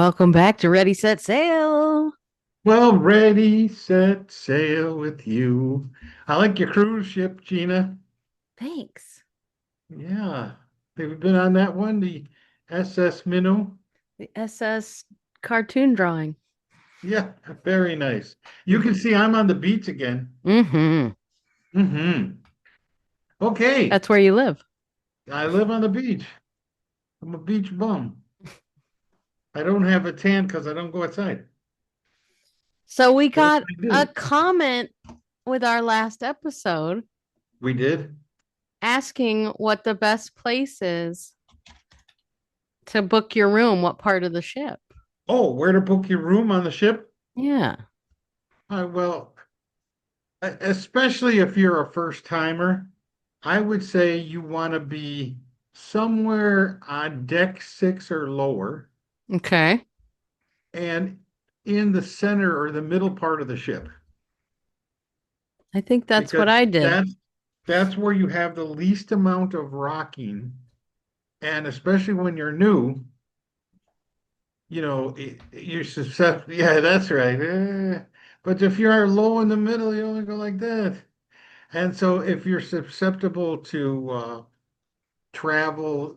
Welcome back to Ready, Set, Sail. Well, ready, set, sail with you. I like your cruise ship, Gina. Thanks. Yeah. Have you been on that one, the SS Minnow? The SS cartoon drawing. Yeah, very nice. You can see I'm on the beach again. Mm-hmm. Mm-hmm. Okay. That's where you live. I live on the beach. I'm a beach bum. I don't have a tan because I don't go outside. So we What got do I a do? comment with our last episode We did. asking what the best place is to book your room, what part of the ship. Oh, where to book your room on the ship? Yeah. Well, especially if you're a first timer, I would say you want to be somewhere on deck six or lower Okay. and in the center or the middle part of the ship I think that's because what I did. that's where you have the least amount of rocking. And especially when you're new, you're susceptible. Yeah, that's right. But if you're low in the middle, you only go like that. And so if you're susceptible to travel,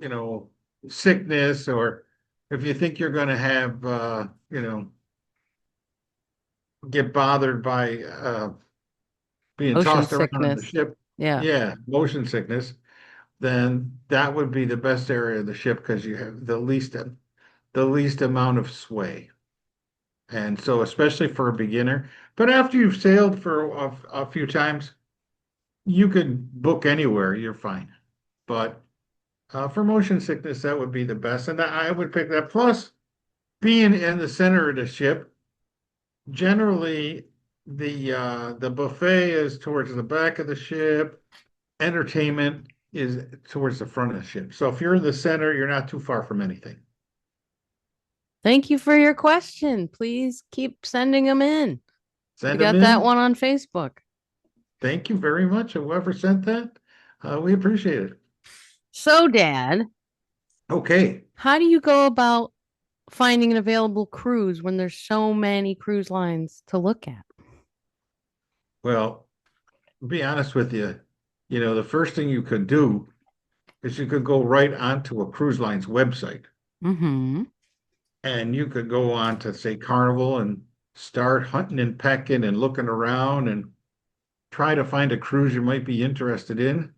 sickness, or if you think you're going to have, get bothered by being Ocean tossed around on the sickness. ship, Yeah. yeah, motion sickness, then that would be the best area of the ship because you have the least amount of sway. And so, especially for a beginner, but after you've sailed for a few times, you could book anywhere, you're fine. But for motion sickness, that would be the best. And I would pick that. Plus, being in the center of the ship, generally the buffet is towards the back of the ship. Entertainment is towards the front of the ship. So if you're in the center, you're not too far from anything. Thank you for your question. Please keep sending them in. We Send them got that in. one on Facebook. Thank you very much, whoever sent that. We appreciate it. So, Dad, Okay. how do you go about finding an available cruise when there's so many cruise lines to look at? Well, to be honest with you, the first thing you could do is you could go right onto a cruise line's website. Mm-hmm. And you could go on to say Carnival and start hunting and pecking and looking around and try to find a cruise you might be interested in.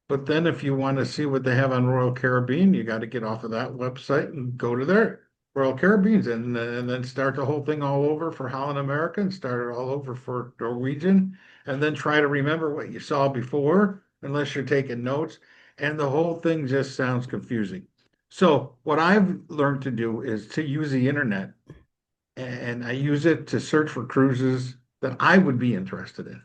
But then if you want to see what they have on Royal Caribbean, you got to get off of that website and go to their Royal Caribbeans and then start the whole thing all over for Holland America and start it all over for Norwegian and then try to remember what you saw before, unless you're taking notes. And the whole thing just sounds confusing. So what I've learned to do is to use the internet and I use it to search for cruises that I would be interested in.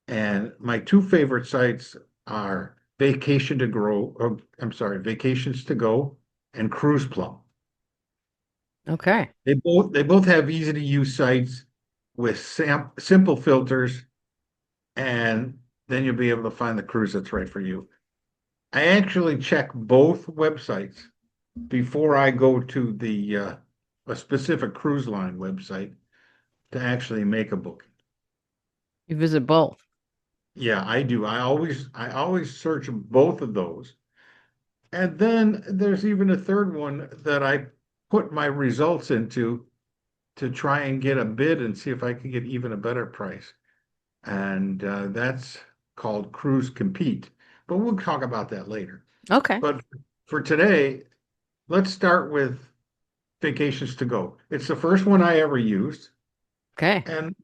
And my two favorite sites are Vacation to Grow, or I'm sorry, Vacations to Go and Cruise Plum. Okay. They both have easy to use sites with simple filters, and then you'll be able to find the cruise that's right for you. I actually check both websites before I go to the a specific cruise line website to actually make a booking. You visit both. Yeah, I do. I always search both of those. And then there's even a third one that I put my results into to try and get a bid and see if I can get even a better price. And that's called Cruise Compete. But we'll talk about that later. Okay. But for today, let's start with Vacations to Go. It's the first one I ever used, Okay. and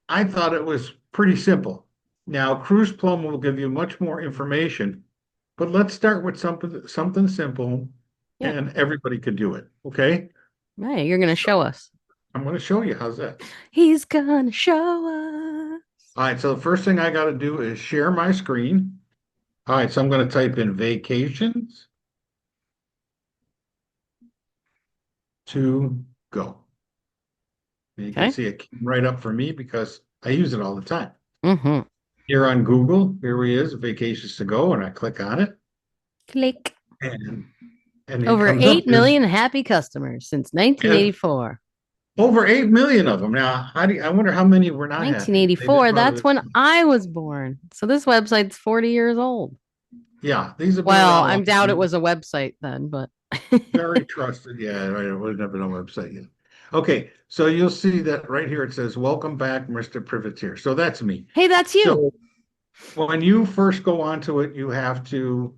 I thought it was pretty simple. Now, Cruise Plum will give you much more information, but let's start with something simple Yeah. and everybody could do it. Okay? Hey, you're gonna So show us. I'm going to show you how's that. He's gonna show us. All right, so the first thing I got to do is share my screen. All right, so I'm going to type in vacations to go. And you can Okay. see it came right up for me because I use it all the time. Mm-hmm. Here on Google, here he is, vacations to go, and I click on it. Click. And And it Over comes up 8 million happy customers since 1984. over 8 million of them. Now, I wonder how many were not happy. They just 1984, that's when I was born. So this website's 40 years old. yeah, these have been Well, around I long. doubt it was a website then, but Very trusted. Yeah, right. It would have been a website yet. Okay, so you'll see that right here it says, "Welcome back, Mr. Privateer." So that's me. hey, that's you. So when you first go onto it, you have to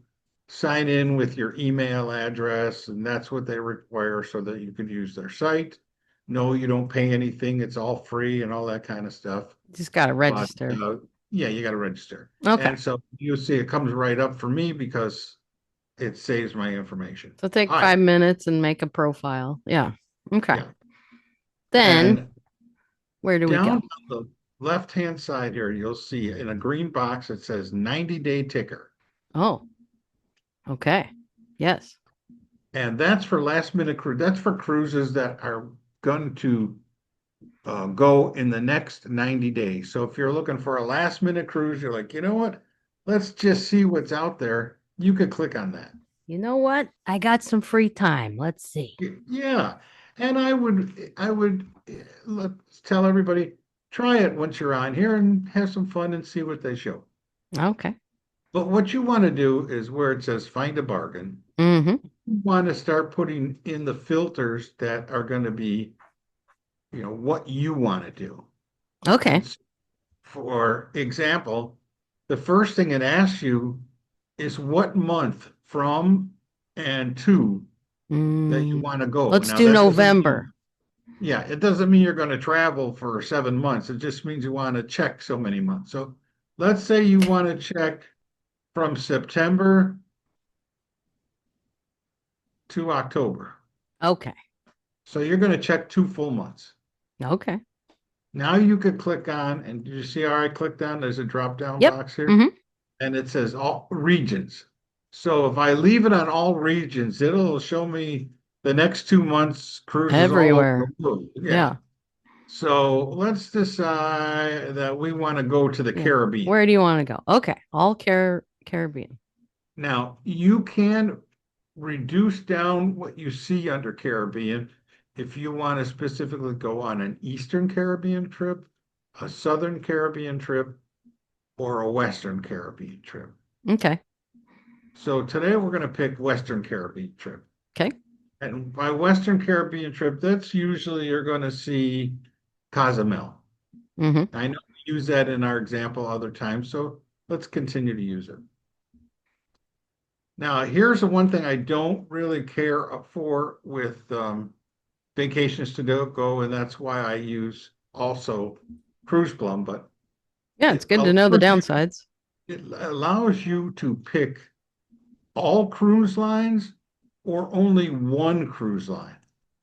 sign in with your email address, and that's what they require so that you can use their site. No, you don't pay anything. It's all free and all that kind of stuff. Just got to But register. yeah, you got to register. Okay. And so you'll see it comes right up for me because it saves my information. So take All right. 5 minutes and make a profile. Yeah. Okay. Yeah. Then And where do we down go? on the left-hand side here, you'll see in a green box, it says 90-day ticker. Oh, okay. Yes. And that's for last minute cruise. That's for cruises that are going to go in the next 90 days. So if you're looking for a last minute cruise, you're like, you know what? Let's just see what's out there. You could click on that. You know what? I got some free time. Let's see. Yeah. And I would let's tell everybody, try it once you're on here and have some fun and see what they show. Okay. But what you want to do is where it says find a bargain, Mm-hmm. you want to start putting in the filters that are going to be, what you want to do. Okay. For example, the first thing it asks you is what month from and to that you want to go. Let's Now, do that doesn't November. yeah, it doesn't mean you're going to travel for 7 months. It just means you want to check so many months. So let's say you want to check from September to October. Okay. So you're going to check 2 full months. Okay. Now you could click on, and did you see how I clicked on? There's a drop down Yep. box here, Mhm. and it says all regions. So if I leave it on all regions, it'll show me the next 2 months cruises all over Everywhere. the world. Yeah. So let's decide that we want to go to the Yeah. Caribbean. Where do you want to go? Okay. All Caribbean. Now you can reduce down what you see under Caribbean if you want to specifically go on an Eastern Caribbean trip, a Southern Caribbean trip, or a Western Caribbean trip. Okay. So today we're going to pick Western Caribbean trip. Okay. And by Western Caribbean trip, that's usually you're going to see Cozumel. Mm-hmm. I know we use that in our example other times, so let's continue to use it. Now, here's the one thing I don't really care for with vacations to go, and that's why I use also Cruise Plum, but Yeah, it's good to know the downsides. it allows you to pick all cruise lines or only one cruise line.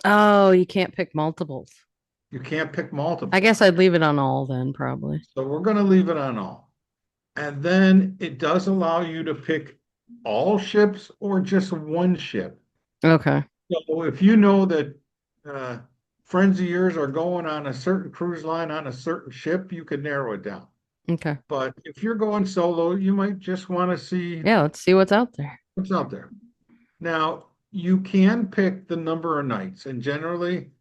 Oh, you can't pick multiples. You can't pick multiple. I guess I'd leave it on all then, probably. So we're going to leave it on all. And then it does allow you to pick all ships or just one ship. Okay. So if you know that friends of yours are going on a certain cruise line on a certain ship, you could narrow it down. Okay. But if you're going solo, you might just want to see Yeah, let's see what's out there. what's out there. Now, you can pick the number of nights, and generally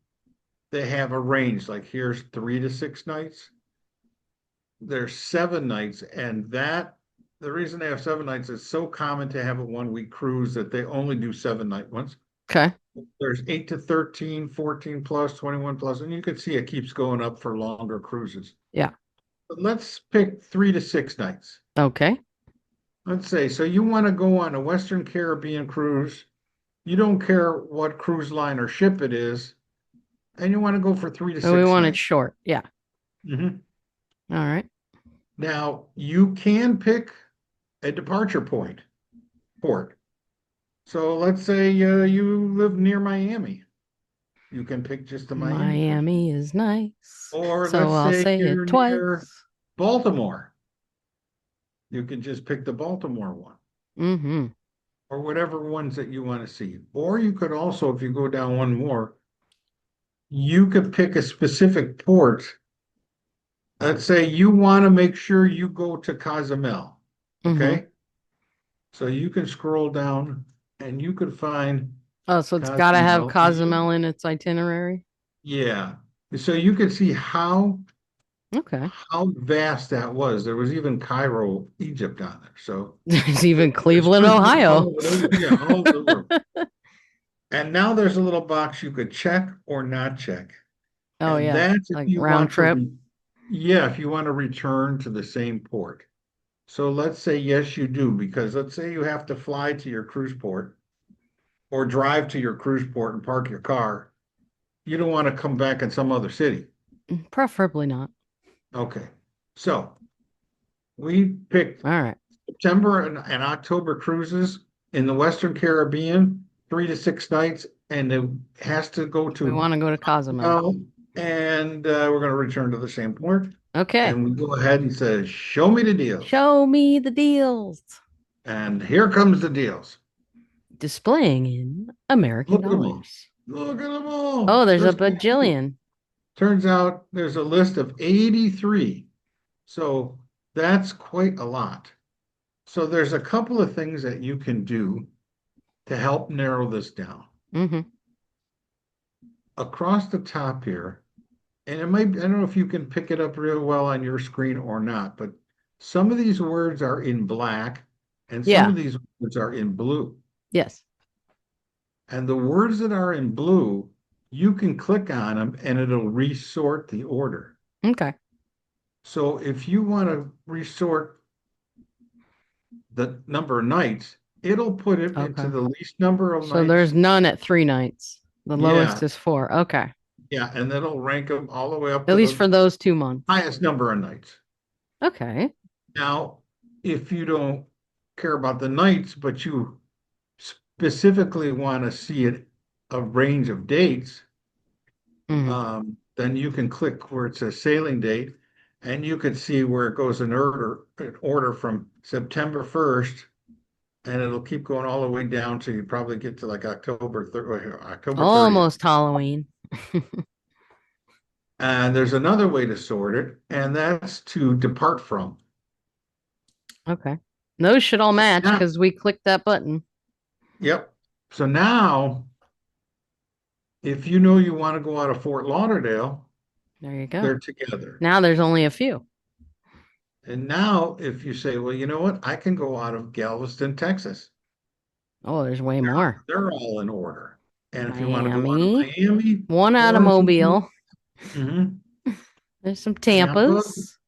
they have a range, like here's 3 to 6 nights. There's 7 nights, and the reason they have 7 nights is so common to have a 1 week cruise that they only do 7 night ones. Okay. There's 8 to 13, 14 plus, 21 plus, and you can see it keeps going up for longer cruises. Yeah. But let's pick 3 to 6 nights. Okay. Let's say, so you want to go on a Western Caribbean cruise. You don't care what cruise line or ship it is, and you want to go for 3 to 6 So we want it nights. short. Yeah. Mhm. All right. Now, you can pick a departure port. So let's say you live near Miami. You can pick just the Miami. Miami is nice. Or so let's I'll say say you're it twice. near Baltimore. You can just pick the Baltimore one. Mm-hmm. Or whatever ones that you want to see. Or you could also, if you go down one more, you could pick a specific port. Let's say you want to make sure you go to Cozumel. Okay. So you can scroll down and you could find Oh, so it's got to have Cozumel. Cozumel in its itinerary. Yeah. So you could see Okay. how vast that was. There was even Cairo, Egypt on there. So There's even there's Cleveland, cruises all Ohio. over the world. Yeah, all over the world. And now there's a little box you could check or not check. Oh And yeah, that's if like you round want to trip. yeah, if you want to return to the same port. So let's say yes, you do, because let's say you have to fly to your cruise port or drive to your cruise port and park your car. You don't want to come back in some other city. Preferably not. Okay. So we picked All right. September and October cruises in the Western Caribbean, 3 to 6 nights, and it has to go We to want to go to Cozumel. Well, and we're going to return to the same port. Okay. And we go ahead and say, show me the deals. Show me the deals. And here comes the deals. Displaying in American Look at them all. dollars. Look at them all. Oh, there's a There's bajillion. turns out there's a list of 83. So that's quite a lot. So there's a couple of things that you can do to help narrow this down. Mm-hmm. Across the top here, and it might, I don't know if you can pick it up real well on your screen or not, but some of these words are in black and some Yeah. of these words are in blue. Yes. And the words that are in blue, you can click on them and it'll resort the order. Okay. So if you want to resort the number of nights, it'll put it into Okay. the least number of So nights. there's none at 3 nights. The lowest Yeah, is 4. Okay. yeah, and then it'll rank them all the way up At to least the for those 2 months. highest number of nights. Okay. Now, if you don't care about the nights, but you specifically want to see it a range of dates, Mhm. then you can click where it says sailing date, and you can see where it goes in order from September 1st, and it'll keep going all the way down to you probably get to like October 30th. Almost Halloween. And there's another way to sort it, and that's to depart from. Okay. Those should all match Yeah. because we clicked that button. Yep. So now, if you know you want to go out of Fort Lauderdale, There you go. they're together. Now there's only a few. And now, if you say, well, you know what, I can go out of Galveston, Texas. Oh, there's way more. They're all in order. And if you want to go out of Miami. Miami, One out of or if you Mobile. Mhm. There's some Tampa, Tampas.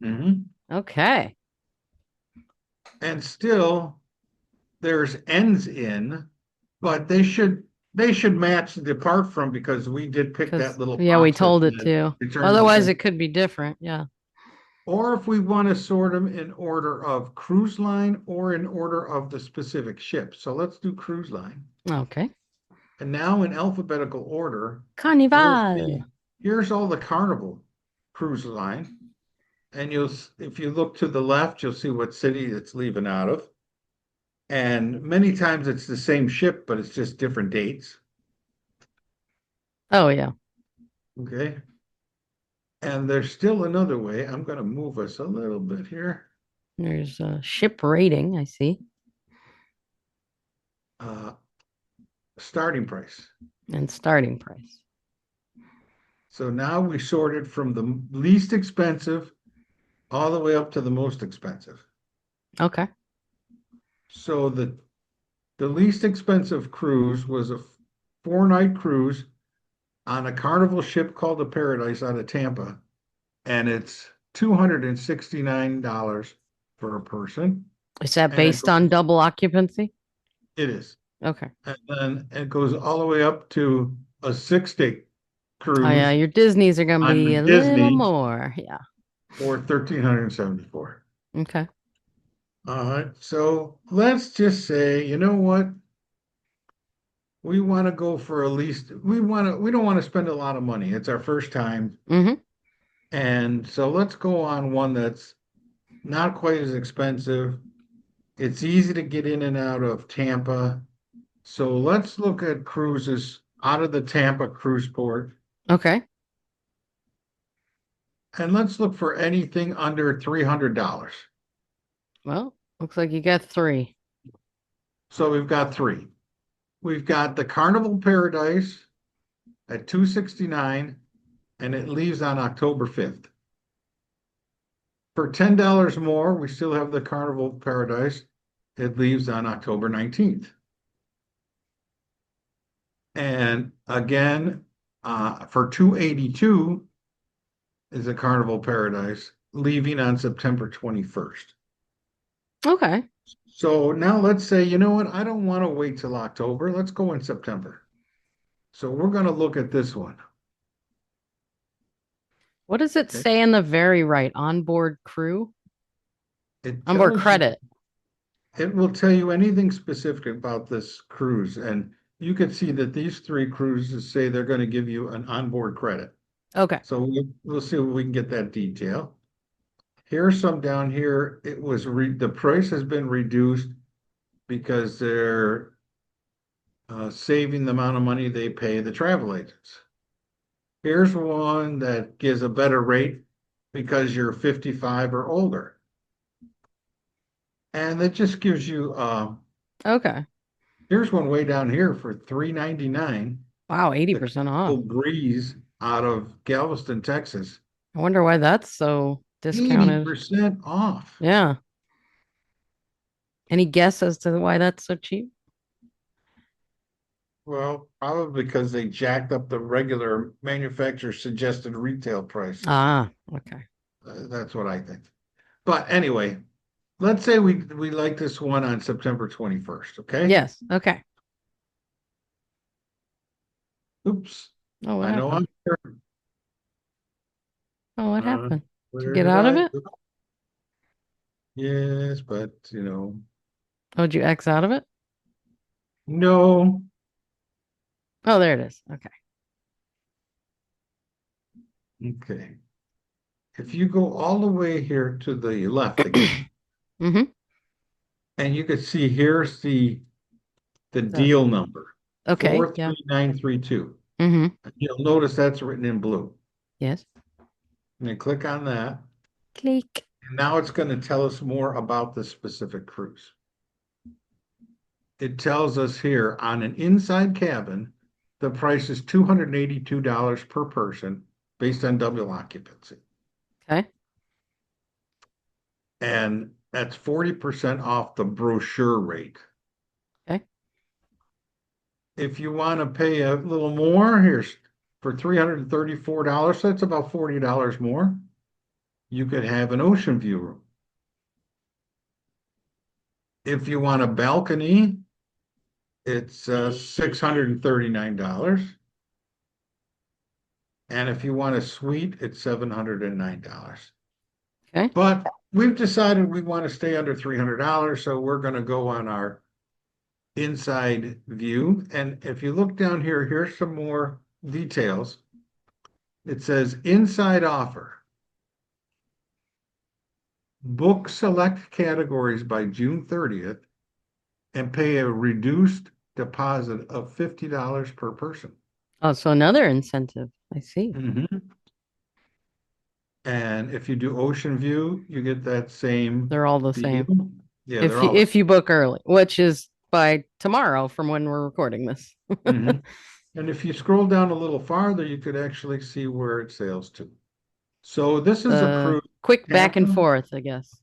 mhm. Okay. And still there's ends in, but they should match the depart from because we did pick Because that little yeah, we box that told it said to. return to the Otherwise, same. it could be different. Yeah. Or if we want to sort them in order of cruise line or in order of the specific ship. So let's do cruise line. Okay. And now in alphabetical order, we'll Carnival. see, here's all the Carnival cruise line. And if you look to the left, you'll see what city it's leaving out of. And many times it's the same ship, but it's just different dates. Oh yeah. Okay. And there's still another way. I'm going to move us a little bit here. There's a ship rating. I see. Uh, Starting price. And starting price. So now we sorted from the least expensive all the way up to the most expensive. Okay. So the least expensive cruise was a 4-night cruise on a Carnival ship called the Paradise out of Tampa, and it's $269 for a person. Is that And based on double occupancy? it is. Okay. And then it goes all the way up to a 6-day cruise. Oh yeah, your Disney's are gonna on be a Disney little more. Yeah. for 1,374. Okay. All right. So let's just say, you know what? We want to go for at least we don't want to spend a lot of money. It's our first time. Mm-hmm. And so let's go on one that's not quite as expensive. It's easy to get in and out of Tampa. So let's look at cruises out of the Tampa cruise port. Okay. And let's look for anything under $300. Well, looks like you got 3. So we've got 3. we've got the Carnival Paradise at 269, and it leaves on October 5th. For $10 more, we still have the Carnival Paradise. It leaves on October 19th. And again, for 282 is a Carnival Paradise, leaving on September 21st. Okay. So now let's say, you know what? I don't want to wait till October. Let's go in September. So we're going to look at this one. What does it Okay. say in the very right? Onboard crew? It Onboard tells you, credit. it will tell you anything specific about this cruise. And you can see that these three cruises say they're going to give you an onboard credit. Okay. So we'll see if we can get that detail. Here's some down here. The price has been reduced because they're saving the amount of money they pay the travel agents. Here's one that gives a better rate because you're 55 or older. And that just gives you, Okay. here's one way down here for $3.99. Wow, The 80% off. Carnival Breeze out of Galveston, Texas. I wonder why that's so discounted. 80% off. Yeah. Any guess as to why that's so cheap? Well, probably because they jacked up the regular manufacturer suggested retail prices. Ah, okay. That's what I think. But anyway, let's say we like this one on September 21st, okay? Yes. Okay. Oops. Oh, what I know happened? I'm here. Oh, what Uh, happened? Did you where get did out of I? it? Yes, but Oh, did you X out of it? no. Oh, there it is. Okay. Okay. If you go all the way here to the left again, Mm-hmm. and you can see here's the So, deal number, okay. Yeah. 43932. Mm-hmm. You'll notice that's written in blue. Yes. And then click on that. Click. And now it's going to tell us more about the specific cruise. It tells us here on an inside cabin, the price is $282 per person based on double occupancy. Okay. And that's 40% off the brochure rate. Okay. If you want to pay a little more, here's for $334, that's about $40 more. You could have an ocean view room. If you want a balcony, it's $639. And if you want a suite, it's $709. Okay. But we've decided we want to stay under $300, so we're going to go on our inside view. And if you look down here, here's some more details. It says inside offer. Book select categories by June 30th and pay a reduced deposit of $50 per person. Oh, so another incentive. I see. Mhm. And if you do ocean view, you get that same They're all the deal. same. Yeah, If they're you all. if you book early, which is by tomorrow from when we're recording this. Mhm. And if you scroll down a little farther, you could actually see where it sails to. So this is a cruise. Quick back and Tampa. forth, I guess.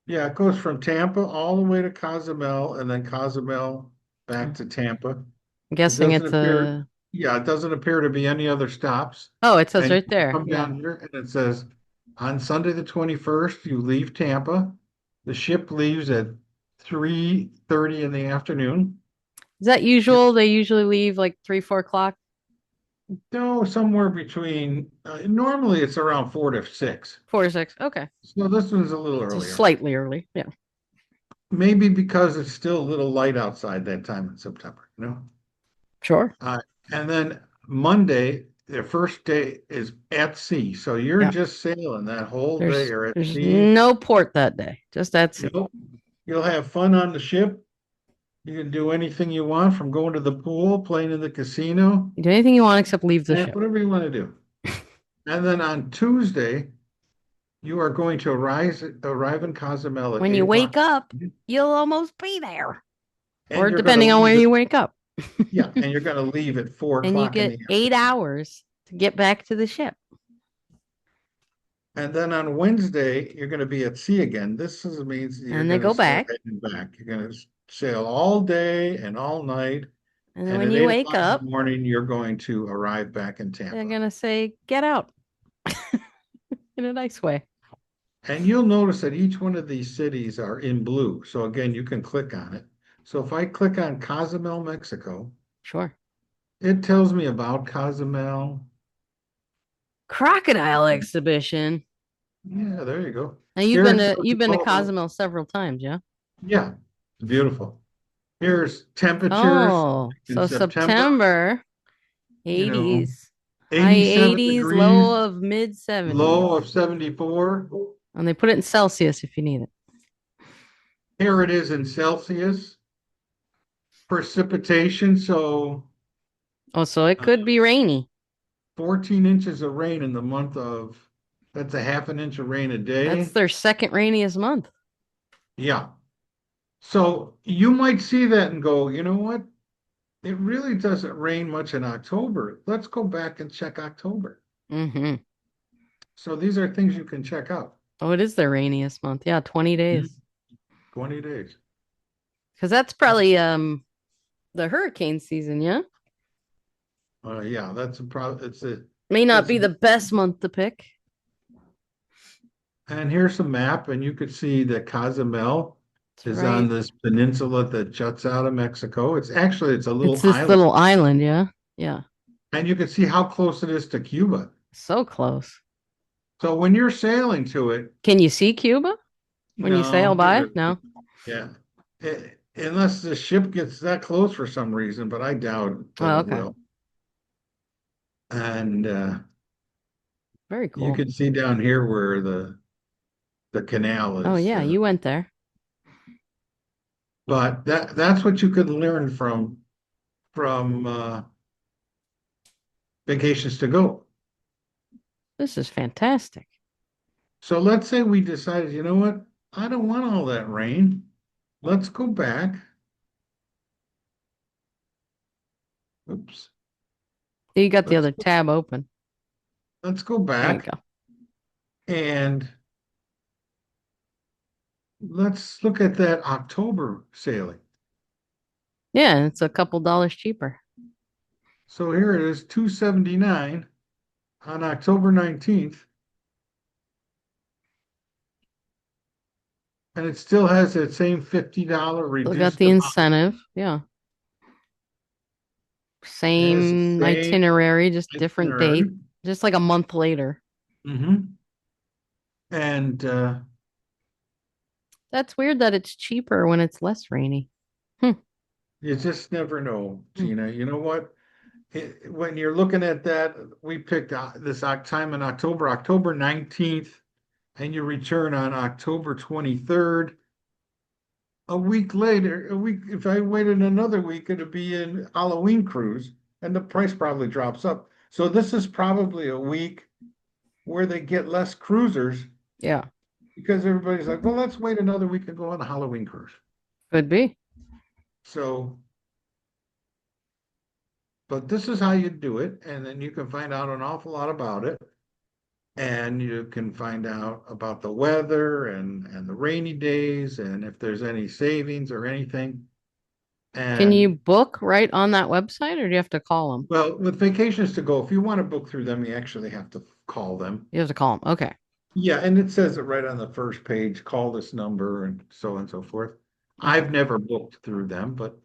Yeah, it goes from Tampa all the way to Cozumel and then Cozumel back to Tampa. I'm It guessing doesn't it's appear, a yeah, it doesn't appear to be any other stops. Oh, it says And right you there. come Yeah. down here and it says, on Sunday the 21st, you leave Tampa. The ship leaves at 3:30 in the afternoon. Is that usual? They usually leave like 3, 4 o'clock. No, somewhere between, normally it's around 4 to 6. 4 to 6. Okay. So this one's a little So earlier. slightly early. Yeah. Maybe because it's still a little light outside that time in September. Sure. Uh, and then Monday, the first day is at sea. So you're Yeah. just sailing that whole day or at There's sea. no port that day. Just at sea. Nope. You'll have fun on the ship. You can do anything you want from going to the pool, playing in the casino, You do anything you want except leave the ship. whatever you want to do. And then on Tuesday, you are going to arrive in Cozumel at When 8 you o'clock. wake up, you'll almost be there. And Or you're gonna depending on where leave it, you wake up. yeah, and you're gonna leave at four And you o'clock in get the 8 hours to get back to the ship. And then on Wednesday, you're going to be at sea again. Means you're And they going to go sail back. ahead and back. You're going to sail all day and all night. And then And when at you 8 o'clock wake in the up, morning, you're going to arrive back in they're Tampa. going to say, get out in a nice way. And you'll notice that each one of these cities are in blue. So again, you can click on it. So if I click on Cozumel, Mexico, Sure. it tells me about Cozumel. Crocodile exhibition. Yeah, there you go. Now Here it shows you've you been to all the, Cozumel several times, yeah? yeah, it's beautiful. Here's temperatures Oh, in so September, September, you know, 80s, high 87 80s, degrees, low of mid 70s. low of 74. And they put it in Celsius if you need it. Here it is in Celsius. Precipitation, so Oh, so it could be rainy. 14 inches of rain in the month of, that's a half an inch of rain a That's day. their second rainiest month. Yeah. So you might see that and go, you know what? It really doesn't rain much in October. Let's go back and check October. Mm-hmm. So these are things you can check out. Oh, it is their rainiest month. Yeah, 20 Mhm. days. 20 days. Because that's probably the hurricane season, yeah? Yeah, that's a problem. May not It's be the best month to pick. And here's a map, and you could see that Cozumel It's is on right. this peninsula that juts out of Mexico. It's a It's little this island, little island, yeah? Yeah. and you can see how close it is to Cuba. So close. So when you're sailing to it, Can you see Cuba when you sail no, by? No. yeah, unless the ship gets that close for some reason, but I doubt that Oh, it okay. will. And Very you cool. can see down here where the canal Oh, is. yeah, you went there. But that's what you could learn from Vacations to Go. This is fantastic. So let's say we decided, you know what? I don't want all that rain. Let's go back. Oops. You got the Let's other tab open. let's go There you back go. and let's look at that October sailing. Yeah, it's a couple dollars cheaper. So here it is, 279 on October 19th. And it still has that same $50 Still got reduced the amount. incentive. Yeah. It has the Same same itinerary, just different date, itinerary. just like a month later. Mm-hmm. And That's weird that it's cheaper when it's less rainy. Hmm. you just never know, Hmm. Gina. You know what? When you're looking at that, we picked this time in October, October 19th, and you return on October 23rd. A week later, if I waited another week, it'd be in Halloween cruise, and the price probably drops up. So this is probably a week where they get less cruisers Yeah, because everybody's like, well, let's wait another week and go on a Halloween cruise. could be. So, but this is how you do it, and then you can find out an awful lot about it. And you can find out about the weather and the rainy days and if there's any savings or anything. Can you And book right on that website or do you have to call them? well, with Vacations to Go, if you want to book through them, you actually have to call them. You have to call them. Okay. Yeah, and it says it right on the first page, call this number and so forth. I've never booked through them, but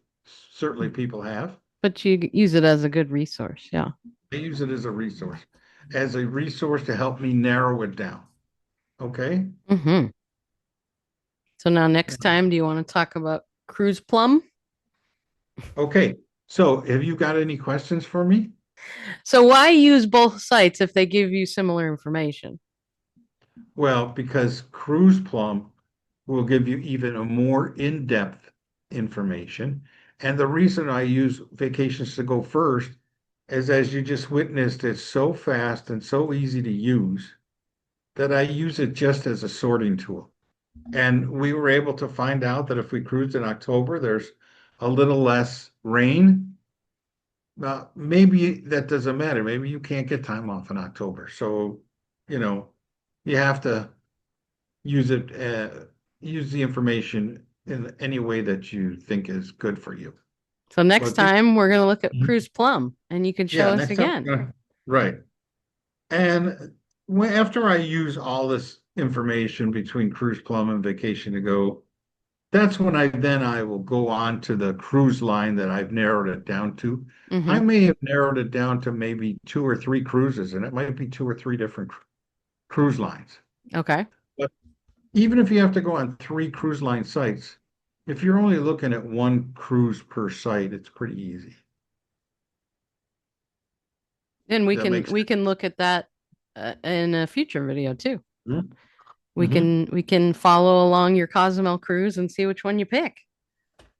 certainly people have. But you use it as a good resource. Yeah. I use it as a resource to help me narrow it down. Okay? Mm-hmm. So now next time, do you want to talk about Cruise Plum? Okay. So have you got any questions for me? So why use both sites if they give you similar information? Well, because Cruise Plum will give you even a more in-depth information. And the reason I use Vacations to Go first is, as you just witnessed, it's so fast and so easy to use that I use it just as a sorting tool. And we were able to find out that if we cruised in October, there's a little less rain, maybe that doesn't matter. Maybe you can't get time off in October. So, you know, you have to use it, use the information in any way that you think is good for you. So next But this, time we're going to look at Mhm. Cruise Plum and you can show Yeah, us next time, again. right. And after I use all this information between Cruise Plum and Vacation to Go, that's when I will go on to the cruise line that I've narrowed it down to. I Hmm. may have narrowed it down to maybe two or three cruises, and it might be two or three different cruise lines. Okay. But even if you have to go on three cruise line sites, if you're only looking at one cruise per site, it's pretty easy. And That makes we sense. can look at that in a future video too. Mm-hmm. We can follow along your Cozumel cruise and see which one you pick.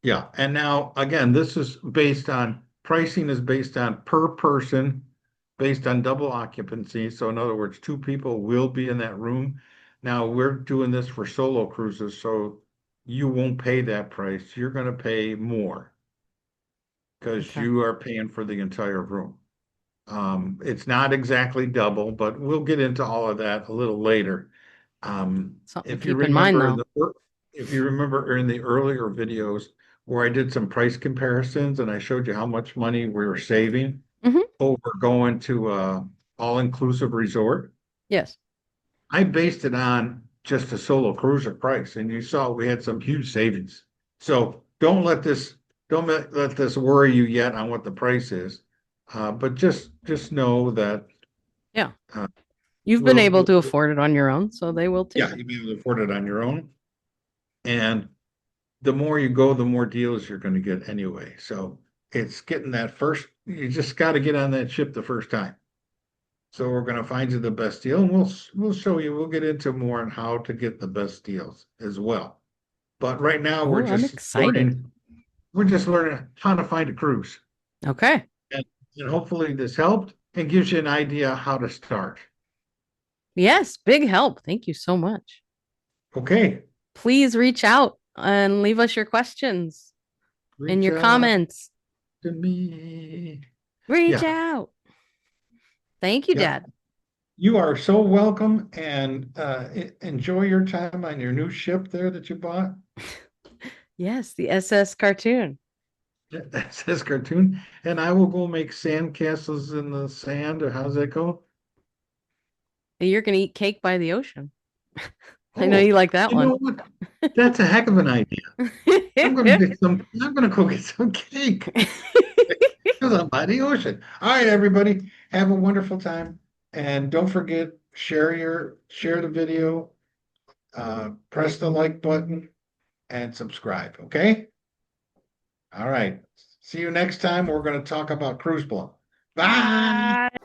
Yeah, and now again, this is based on pricing is based on per person, based on double occupancy. So in other words, two people will be in that room. Now we're doing this for solo cruises, so you won't pay that price. You're going to pay more because Okay. you are paying for the entire room. It's not exactly double, but we'll get into all of that a little later. Something to If you keep in mind remember though. if you remember in the earlier videos where I did some price comparisons and I showed you how much money we were saving Hmm. over going to a all-inclusive resort, Yes. I based it on just a solo cruiser price, and you saw we had some huge savings. So don't let this worry you yet on what the price is, but just know that Yeah. uh, You've been able we'll to afford it on your own, so they will too. yeah, you'll be able to afford it on your own. And the more you go, the more deals you're going to get anyway. So it's getting that first, you just got to get on that ship the first time. So we're going to find you the best deal, and we'll show you. We'll get into more on how to get the best deals as well. But right now Oh, I'm excited. we're just learning how to find a cruise. Okay. And, and hopefully this helped and gives you an idea how to start. Yes, big help. Thank you so much. Okay. Please reach out and leave us your questions and Reach your out comments. to me. Reach Yeah. out. Thank you, Yeah. Dad. You are so welcome and enjoy your time on your new ship there that you bought. Yes, the SS cartoon. That says cartoon. And I will go make sand castles in the sand, or how's that go? You're going to eat cake by the ocean. I know Oh, you like that you one. know what? That's a heck of an idea. I'm gonna go get some cake because I'm by the ocean. All right, everybody, have a wonderful time. And don't forget, share the video, press the like button and subscribe, okay? All right. See you next time. We're going to talk about cruise plum. Bye. Bye.